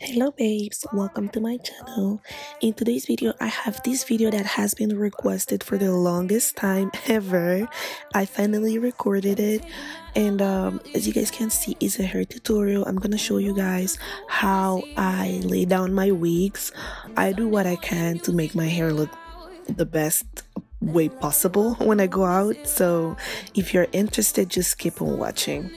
Hello babes, welcome to my channel. In today's video, I have this video that has been requested for the longest time ever. I finally recorded it, and as you guys can see, it's a hair tutorial. I'm gonna show you guys how I lay down my wigs. I do what I can to make my hair look the best way possible when I go out, so if you're interested, just keep on watching.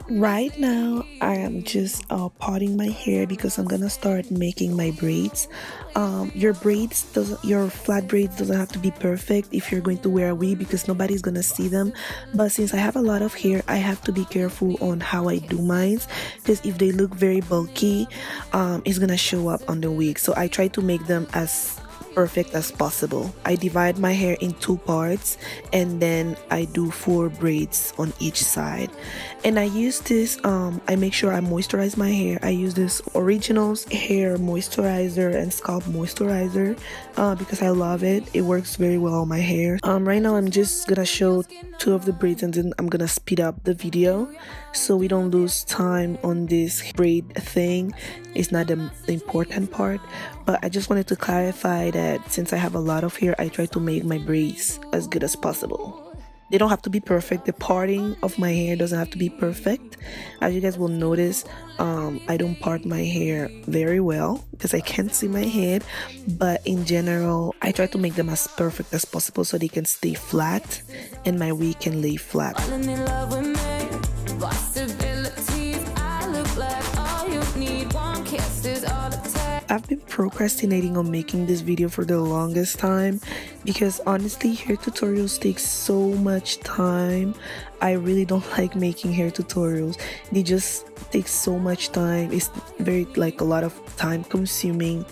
Right now, I am just parting my hair because I'm gonna start making my braids. Your flat braids doesn't have to be perfect if you're going to wear a wig because nobody's gonna see them. But since I have a lot of hair, I have to be careful on how I do mine because if they look very bulky, it's gonna show up on the wig. So I try to make them as perfect as possible. I divide my hair in two parts and then I do 4 braids on each side, and I use this I make sure I moisturize my hair. I use this Originals hair moisturizer and scalp moisturizer because I love it. It works very well on my hair. Right now I'm just gonna show 2 of the braids and then I'm gonna speed up the video so we don't lose time on this braid thing. It's not the important part, but I just wanted to clarify that since I have a lot of hair, I try to make my braids as good as possible. They don't have to be perfect. The parting of my hair doesn't have to be perfect. As you guys will notice, I don't part my hair very well because I can't see my head, but in general I try to make them as perfect as possible so they can stay flat and my wig can lay flat. I've been procrastinating on making this video for the longest time because honestly hair tutorials take so much time. I really don't like making hair tutorials. They just take so much time. It's very a lot of time consuming.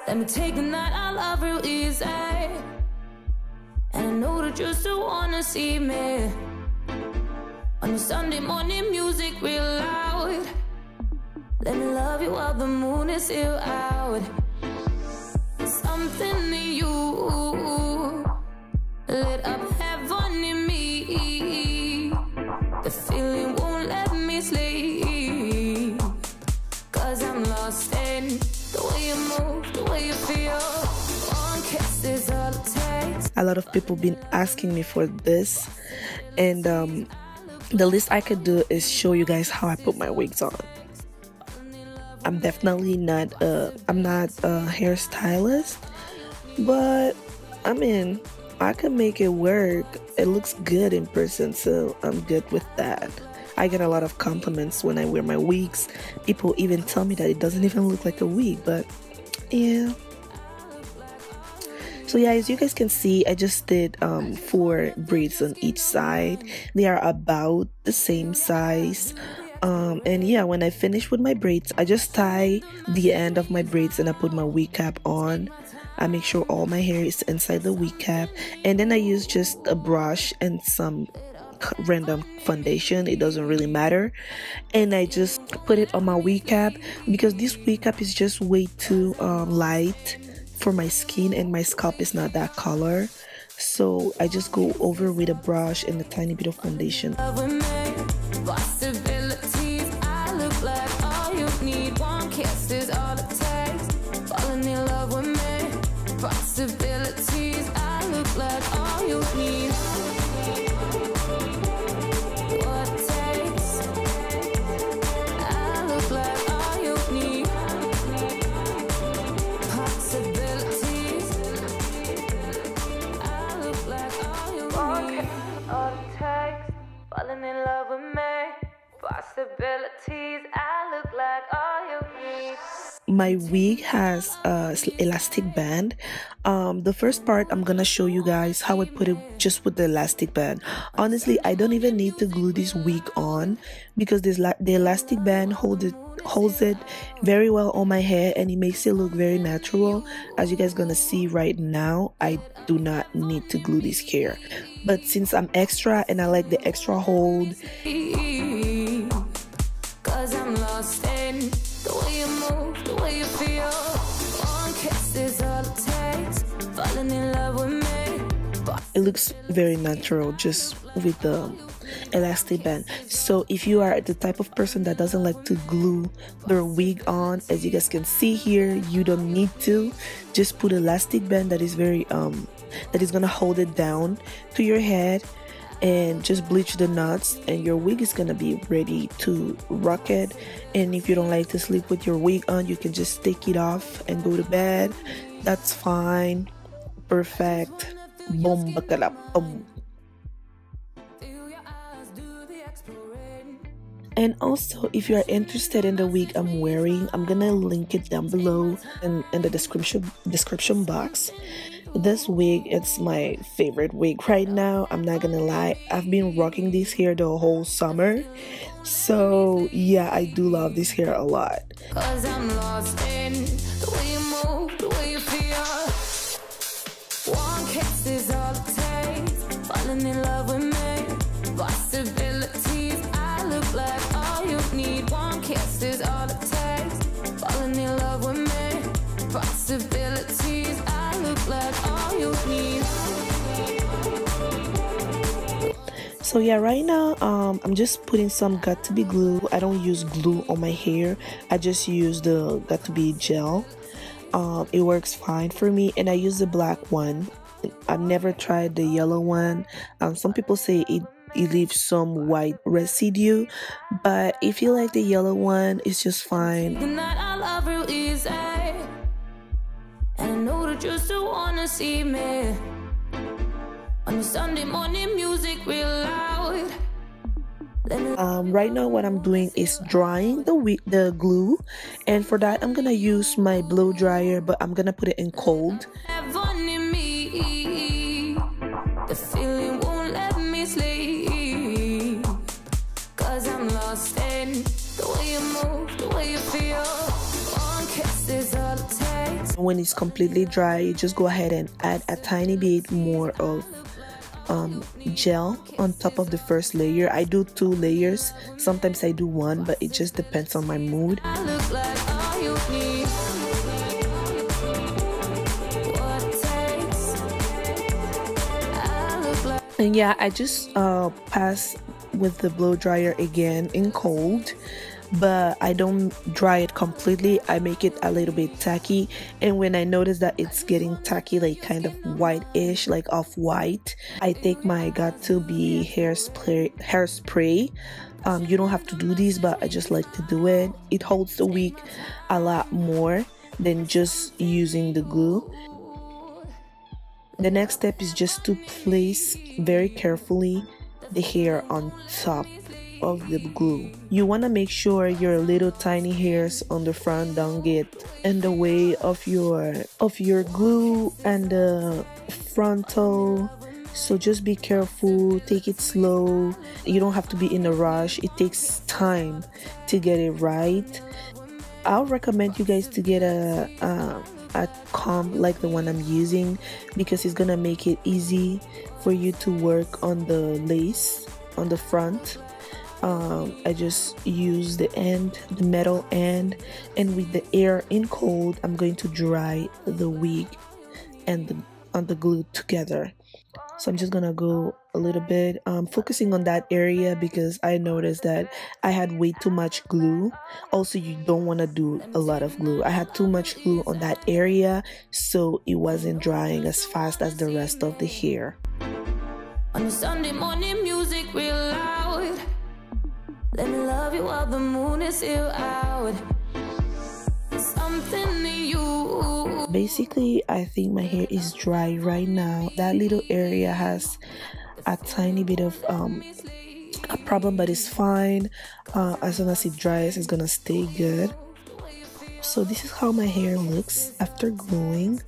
Let me take the night I love real easy, and I know that you still wanna see me on a Sunday morning, music real loud. Let me love you while the moon is still out. Something in you lit up heaven in me. The feeling won't let me sleep, 'cause I'm lost in the way you move, the way you feel. One kiss is all it takes. A lot of people been asking me for this, and the least I could do is show you guys how I put my wigs on. I'm definitely not I'm not a hairstylist, but I mean I can make it work. It looks good in person, so I'm good with that. I get a lot of compliments when I wear my wigs. People even tell me that it doesn't even look like a wig, but yeah. So yeah, as you guys can see, I just did 4 braids on each side. They are about the same size. And yeah, when I finish with my braids, I just tie the end of my braids and I put my wig cap on. I make sure all my hair is inside the wig cap, and then I use just a brush and some random foundation. It doesn't really matter, and I just put it on my wig cap because this wig cap is just way too light for my skin and my scalp is not that color, so I just go over with a brush and a tiny bit of foundation. Possibilities, I look like all you need. What takes? I look like all you need. Possibilities, I look like all you need. All it takes, falling in love with me. Possibilities, I look like all you need. my wig has a elastic band. The first part I'm gonna show you guys how I put it just with the elastic band. Honestly, I don't even need to glue this wig on because the elastic band holds it very well on my head, and it makes it look very natural. As you guys gonna see right now, I do not need to glue this hair, but since I'm extra and I like the extra hold, cause I'm lost in the way you move, the way you feel. One kiss is all it takes, falling in love with me. it looks very natural just with the elastic band. So if you are the type of person that doesn't like to glue their wig on, as you guys can see here, you don't need to. Just put elastic band that is very that is gonna hold it down to your head, and just bleach the knots, and your wig is gonna be ready to rock it. And if you don't like to sleep with your wig on, you can just take it off and go to bed. That's fine. Perfect. Boom bakala boom. And also, if you are interested in the wig I'm wearing, I'm gonna link it down below and in the description box. This wig, it's my favorite wig right now. I'm not gonna lie, I've been rocking this hair the whole summer. So yeah, I do love this hair a lot. Cause I'm lost in the way you move, the way you feel. One kiss is all it takes, falling in love with me. Possibilities, I look like all you need. One kiss is all it takes, falling in love with me. Possibilities, I look like all you need. So yeah, right now I'm just putting some got to be glue. I don't use glue on my hair, I just use the got to be gel. It works fine for me, and I use the black one. I've never tried the yellow one. Some people say it leaves some white residue, but if you like the yellow one, it's just fine. Tonight I love real easy, and I know that you still wanna see me. On the Sunday morning music real loud. Right now what I'm doing is drying the glue, and for that I'm gonna use my blow dryer, but I'm gonna put it in cold. Heaven in me, the feeling won't let me sleep. Cause I'm lost in the way you move, the way you feel. One kiss is all it takes. When it's completely dry, you just go ahead and add a tiny bit more of gel on top of the first layer. I do 2 layers, sometimes I do 1, but it just depends on my mood. I look like all you need. What it takes, I look like. And yeah, I just pass with the blow dryer again in cold, but I don't dry it completely. I make it a little bit tacky, and when I notice that it's getting tacky, like kind of white-ish, like off-white, I take my got to be hairspray. You don't have to do this, but I just like to do it. It holds the wig a lot more than just using the glue. The next step is just to place very carefully the hair on top of the glue. You want to make sure your little tiny hairs on the front don't get in the way of your glue and the frontal. So just be careful, take it slow. You don't have to be in a rush. It takes time to get it right. I'll recommend you guys to get a comb like the one I'm using, because it's gonna make it easy for you to work on the lace on the front. I just use the metal end, and with the air in cold, I'm going to dry the wig and the glue together. So I'm just gonna go a little bit focusing on that area, because I noticed that I had way too much glue. Also, you don't want to do a lot of glue. I had too much glue on that area, so it wasn't drying as fast as the rest of the hair. On the Sunday morning music real loud. Let me love you while the moon is still out. Something new. Basically, I think my hair is dry right now. That little area has a tiny bit of a problem, but it's fine. As soon as it dries, it's gonna stay good. So this is how my hair looks after gluing.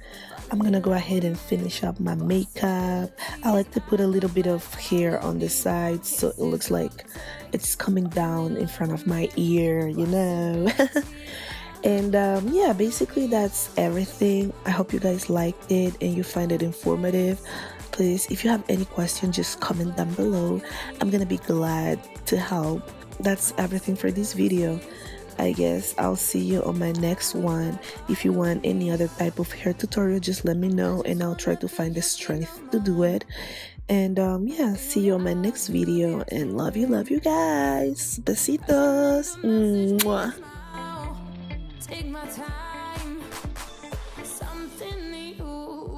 I'm gonna go ahead and finish up my makeup. I like to put a little bit of hair on the side so it looks like it's coming down in front of my ear, you know. And yeah, basically that's everything. I hope you guys liked it and you find it informative. Please, if you have any questions, just comment down below. I'm gonna be glad to help. That's everything for this video. I guess I'll see you on my next one. If you want any other type of hair tutorial, just let me know and I'll try to find the strength to do it. And yeah, see you on my next video, and love you guys. Besitos. Mwah. Take my time, something new.